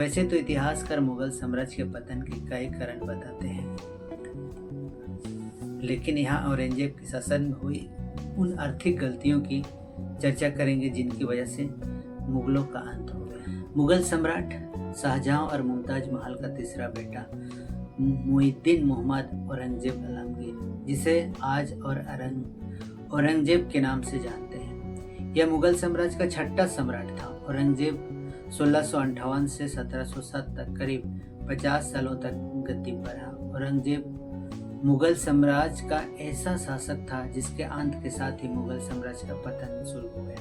वैसे तो इतिहासकार मुगल साम्राज्य के पतन के कई कारण बताते हैं, लेकिन यहाँ औरंगजेब के शासन में हुई उन आर्थिक गलतियों की चर्चा करेंगे जिनकी वजह से मुगलों का अंत हो गया। मुगल सम्राट शाहजहां और मुमताज महल का तीसरा बेटा मुइज्जुद्दीन मोहम्मद औरंगजेब आलमगीर, जिसे आज औरंगजेब के नाम से जानते हैं, यह मुगल साम्राज्य का छठा सम्राट था। औरंगजेब 1658 से 1707 तक करीब 50 सालों तक गद्दी पर रहा। औरंगजेब मुगल साम्राज्य का ऐसा शासक था जिसके अंत के साथ ही मुगल साम्राज्य का पतन शुरू हो गया।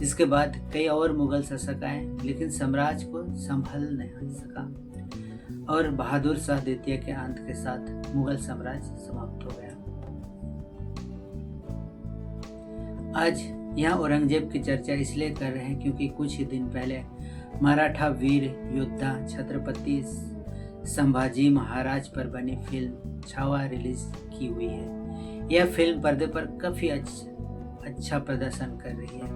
इसके बाद कई और मुगल शासक आए, लेकिन साम्राज्य को संभाल नहीं सका और बहादुर शाह द्वितीय के अंत के साथ मुगल साम्राज्य समाप्त हो गया। आज यहाँ औरंगजेब की चर्चा इसलिए कर रहे हैं क्योंकि कुछ ही दिन पहले मराठा वीर योद्धा छत्रपति संभाजी महाराज पर बनी फिल्म छावा रिलीज की हुई है। यह फिल्म पर्दे पर काफी अच्छा प्रदर्शन कर रही है।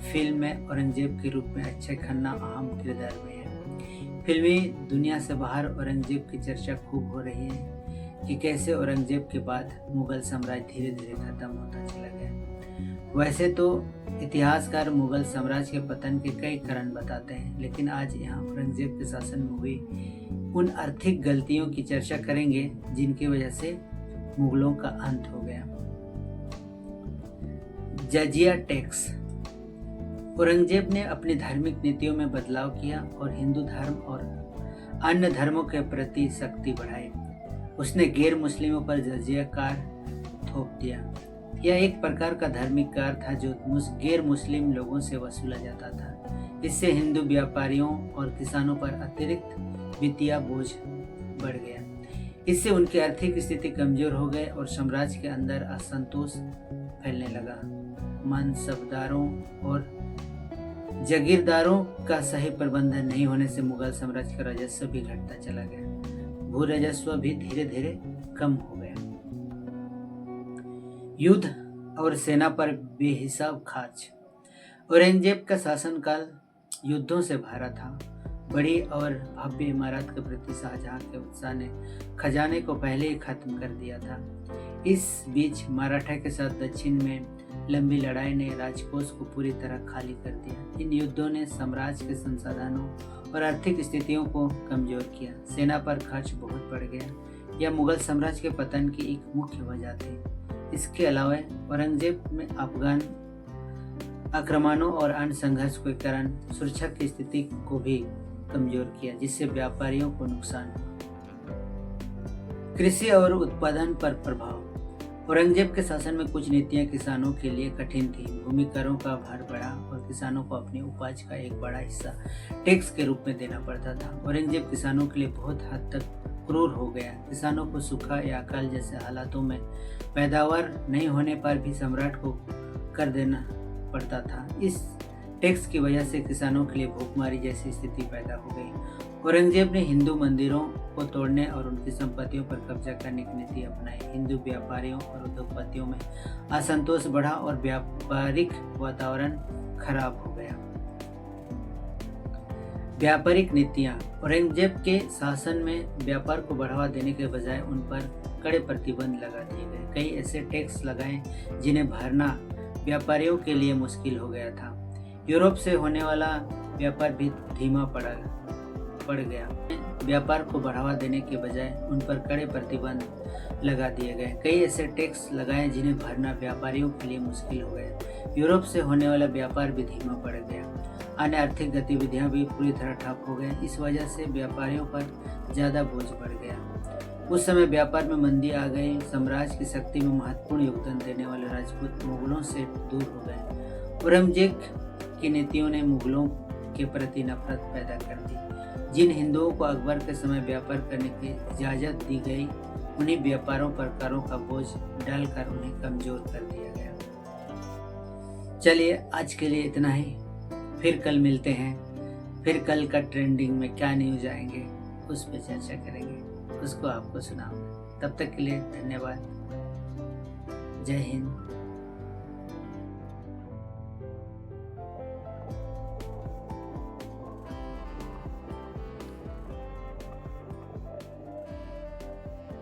फिल्म में औरंगजेब के रूप में अक्षय खन्ना अहम किरदार में है। फिल्मी दुनिया से बाहर औरंगजेब की चर्चा खूब हो रही है कि कैसे औरंगजेब के बाद मुगल साम्राज्य धीरे धीरे खत्म होता चला गया। वैसे तो इतिहासकार मुगल साम्राज्य के पतन के कई कारण बताते हैं, लेकिन आज यहाँ औरंगजेब के शासन में हुई उन आर्थिक गलतियों की चर्चा करेंगे जिनकी वजह से मुगलों का अंत हो गया। जजिया टैक्स। औरंगजेब ने अपनी धार्मिक नीतियों में बदलाव किया और हिंदू धर्म और अन्य धर्मों के प्रति सख्ती बढ़ाई। उसने गैर मुस्लिमों पर जजिया कर थोप दिया। यह एक प्रकार का धार्मिक कर था जो गैर मुस्लिम लोगों से वसूला जाता था। इससे हिंदू व्यापारियों और किसानों पर अतिरिक्त वित्तीय बोझ बढ़ गया। इससे उनकी आर्थिक स्थिति कमजोर हो गई और साम्राज्य के अंदर असंतोष फैलने लगा। मनसबदारों और जागीरदारों का सही प्रबंधन नहीं होने से मुगल साम्राज्य का राजस्व भी घटता चला गया। भू राजस्व भी धीरे धीरे कम हो गया। युद्ध और सेना पर बेहिसाब खर्च। औरंगजेब का शासनकाल युद्धों से भरा था। बड़ी और भव्य इमारत के प्रति शाहजहां के उत्साह ने खजाने को पहले ही खत्म कर दिया था। इस बीच मराठा के साथ दक्षिण में लंबी लड़ाई ने राजकोष को पूरी तरह खाली कर दिया। इन युद्धों ने साम्राज्य के संसाधनों और आर्थिक स्थितियों को कमजोर किया। सेना पर खर्च बहुत बढ़ गया। यह मुगल साम्राज्य के पतन की एक मुख्य वजह थी। इसके अलावा औरंगजेब में अफगान आक्रमणों और अन्य संघर्ष के कारण सुरक्षा की स्थिति को भी कमजोर किया, जिससे व्यापारियों को नुकसान हुआ। कृषि और उत्पादन पर प्रभाव। औरंगजेब के शासन में कुछ नीतियां किसानों के लिए कठिन थी। भूमि करों का भार बढ़ा और किसानों को अपनी उपज का एक बड़ा हिस्सा टैक्स के रूप में देना पड़ता था। औरंगजेब किसानों के लिए बहुत हद तक क्रूर हो गया। किसानों को सूखा या अकाल जैसे हालातों में पैदावार नहीं होने पर भी सम्राट को कर देना पड़ता था। इस टैक्स की वजह से किसानों के लिए भूखमरी जैसी स्थिति पैदा हो गई। औरंगजेब ने हिंदू मंदिरों को तोड़ने और उनकी संपत्तियों पर कब्जा करने की नीति अपनाई। हिंदू व्यापारियों और उद्योगपतियों में असंतोष बढ़ा और व्यापारिक वातावरण खराब हो गया। व्यापारिक नीतियां। औरंगजेब के शासन में व्यापार को बढ़ावा देने के बजाय उन पर कड़े प्रतिबंध लगा दिए गए। कई ऐसे टैक्स लगाए जिन्हें भरना व्यापारियों के लिए मुश्किल हो गया था। यूरोप से होने वाला व्यापार भी धीमा पड़ गया। व्यापार को बढ़ावा देने के बजाय उन पर कड़े प्रतिबंध लगा दिए गए। कई ऐसे टैक्स लगाए जिन्हें भरना व्यापारियों के लिए मुश्किल हो गया। यूरोप से होने वाला व्यापार भी धीमा पड़ गया। अन्य आर्थिक गतिविधियां भी पूरी तरह ठप हो गई। इस वजह से व्यापारियों पर ज्यादा बोझ बढ़ गया। उस समय व्यापार में मंदी आ गई। साम्राज्य की शक्ति में महत्वपूर्ण योगदान देने वाले राजपूत मुगलों से दूर हो गए। औरंगजेब की नीतियों ने मुगलों के प्रति नफरत पैदा कर दी। जिन हिंदुओं को अकबर के समय व्यापार करने की इजाजत दी गई, उन्हीं व्यापारों पर करों का बोझ डालकर उन्हें कमजोर कर दिया गया। चलिए आज के लिए इतना ही। फिर कल मिलते हैं। फिर कल का ट्रेंडिंग में क्या न्यूज आएंगे उस पर चर्चा करेंगे, उसको आपको सुनाऊंगा। तब तक के लिए धन्यवाद। जय हिंद।